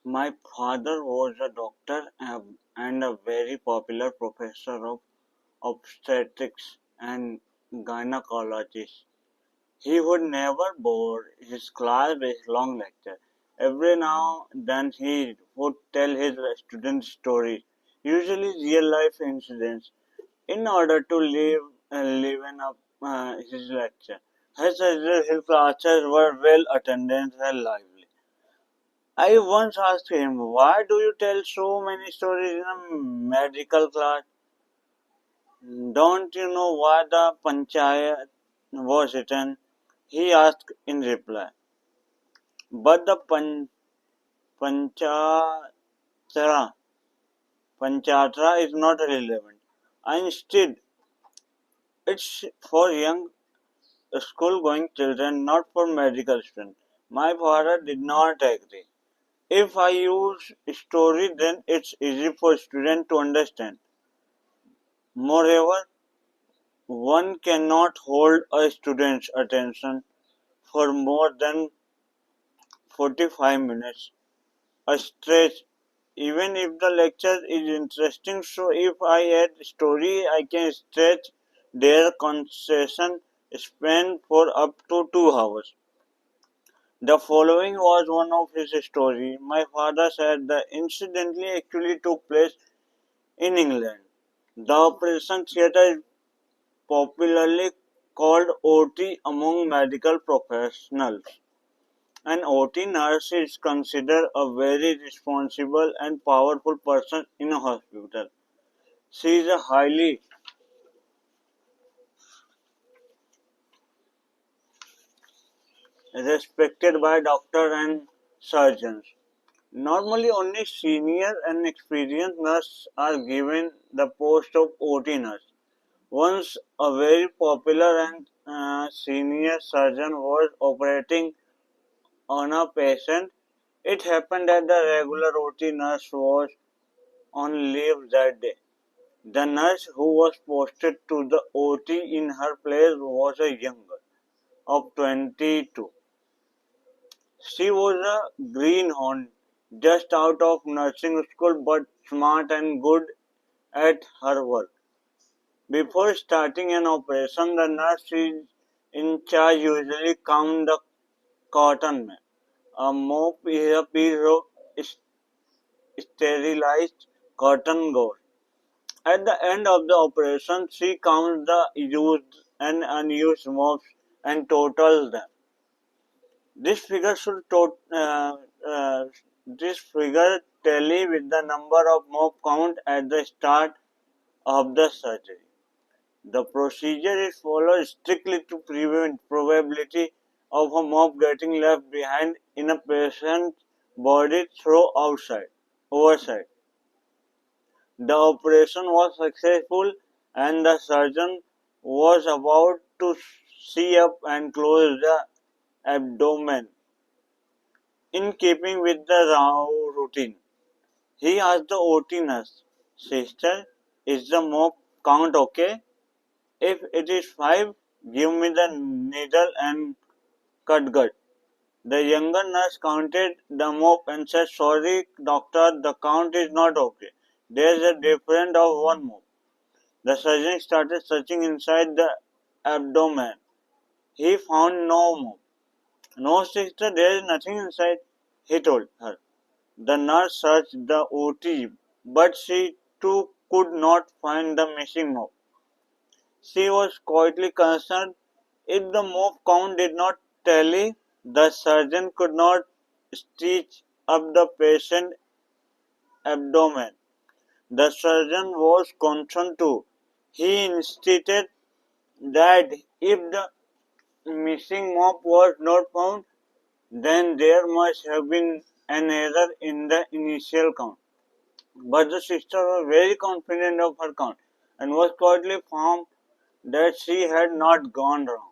My father was a doctor and a very popular professor of obstetrics and gynecology. He would never bore his class with long lectures. Every now and then he would tell his students stories, usually real life incidents, in order to liven up his lecture. His classes were well attended and lively. I once asked him, "Why do you tell so many stories in a medical class? Don't you know why the Panchayat was written?" He asked in reply. But the Panchatra, Panchatra is not relevant. Instead, it's for young school going children, not for medical students. My father did not agree. If I use story, then it's easy for students to understand. Moreover, one cannot hold a student's attention for more than 45 minutes. A stretch, even if the lecture is interesting. So if I add story, I can stretch their concession span for up to 2 hours. The following was one of his stories. My father said the incidentally actually took place in England. The operation theatre is popularly called OT among medical professionals. An OT nurse is considered a very responsible and powerful person in a hospital. She is a highly respected by doctors and surgeons. Normally, only senior and experienced nurses are given the post of OT nurse. Once a very popular and senior surgeon was operating on a patient. It happened that the regular OT nurse was on leave that day. The nurse who was posted to the OT in her place was a young girl of 22. She was a greenhorn just out of nursing school but smart and good at her work. Before starting an operation, the nurse in charge usually count the cotton man. A mop is a piece of sterilized cotton gauze. At the end of the operation, she counts the used and unused mops and totals them. This figure should this figure tally with the number of mop count at the start of the surgery. The procedure is followed strictly to prevent probability of a mop getting left behind in a patient's body through oversight. The operation was successful and the surgeon was about to see up and close the abdomen. In keeping with the routine, he asked the OT nurse, "Sister, is the mop count okay? If it is 5, give me the needle and catgut." The younger nurse counted the mop and said, "Sorry, doctor, the count is not okay. There is a difference of 1 mop." The surgeon started searching inside the abdomen. He found no mop. "No, sister, there is nothing inside," he told her. The nurse searched the OT, but she too could not find the missing mop. She was quietly concerned. If the mop count did not tally, the surgeon could not stitch up the patient's abdomen. The surgeon was concerned too. He insisted that if the missing mop was not found, then there must have been an error in the initial count. But the sister was very confident of her count and was quietly firm that she had not gone wrong.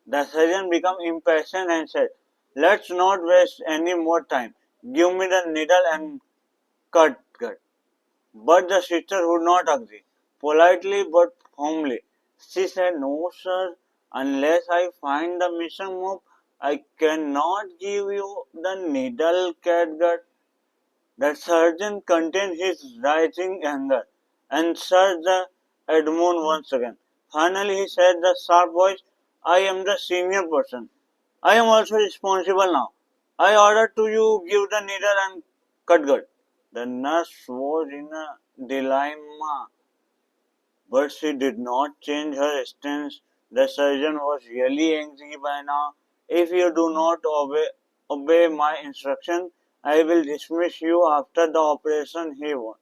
The surgeon became impatient and said, "Let's not waste any more time. Give me the needle and cut." But the sister would not agree. Politely but firmly, she said, "No, sir, unless I find the missing mop, I cannot give you the needle catgut." The surgeon contained his rising anger and searched the Edmund once again. Finally, he said the sharp voice, I am the senior person. I am also responsible now. I order to you give the needle and catgut. The nurse was in a dilemma, but she did not change her stance. The surgeon was really angry by now. If you do not obey my instruction, I will dismiss you after the operation, he warned.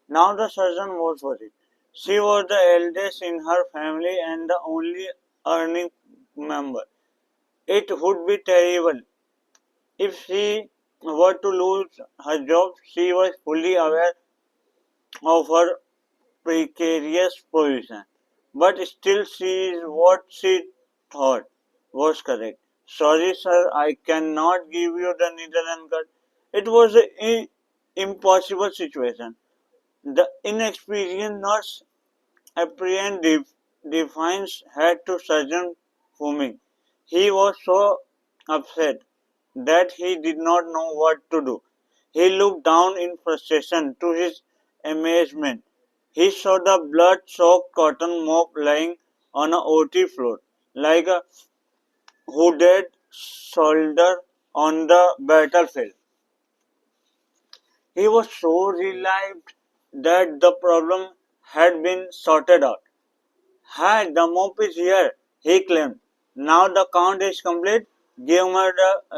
Now the surgeon was worried. She was the eldest in her family and the only earning member. It would be terrible if she were to lose her job. She was fully aware of her precarious position, but still she is what she thought was correct. Sorry, sir, I cannot give you the needle and cut. It was an impossible situation. The inexperienced nurse apprehensive defiance had to surgeon fuming. He was so upset that he did not know what to do. He looked down in frustration. To his amazement, he saw the blood-soaked cotton mop lying on a OT floor, like a hooded soldier on the battlefield. He was so relieved that the problem had been sorted out. Hi, the mop is here, he claimed. Now the count is complete. Give me the